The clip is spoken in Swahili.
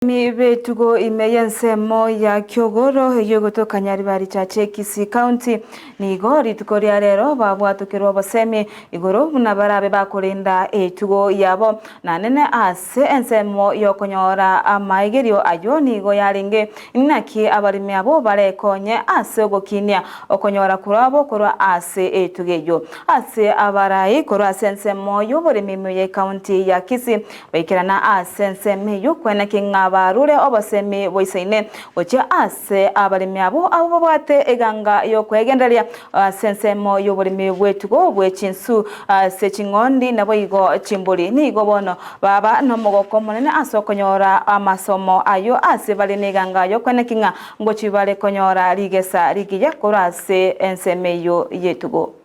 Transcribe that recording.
Betugo imeyensemo ya Kyogoro yogoto Kanyaribari chache Kisii County nigo rituko rya rero babwatukirwa basemi igoro nabarabe bakurinda etugo yabo nanene ase ensemo yokonyora amaigerio ayo nigo yaringe inaki abarimi abo barekonye ase ogokinia okonyora kurabo korwa ase etugeyo ase abarai korwa ase ensemo yoborimi mu county ya Kisii baikirana ase ensemo yokwena kinga barure obasemi boisaine oche ase abarimi abo bwate eganga yokwegenderia sensemo yoburimi bwetugo bwechinsu se chingondi nabo igo chimburi nigo bono baba no mogoko munene asokonyora amasomo ayo ase bali neganga yokwenekinga ngo chibale konyora rigesa rigiye korase ensemeyo yetugo.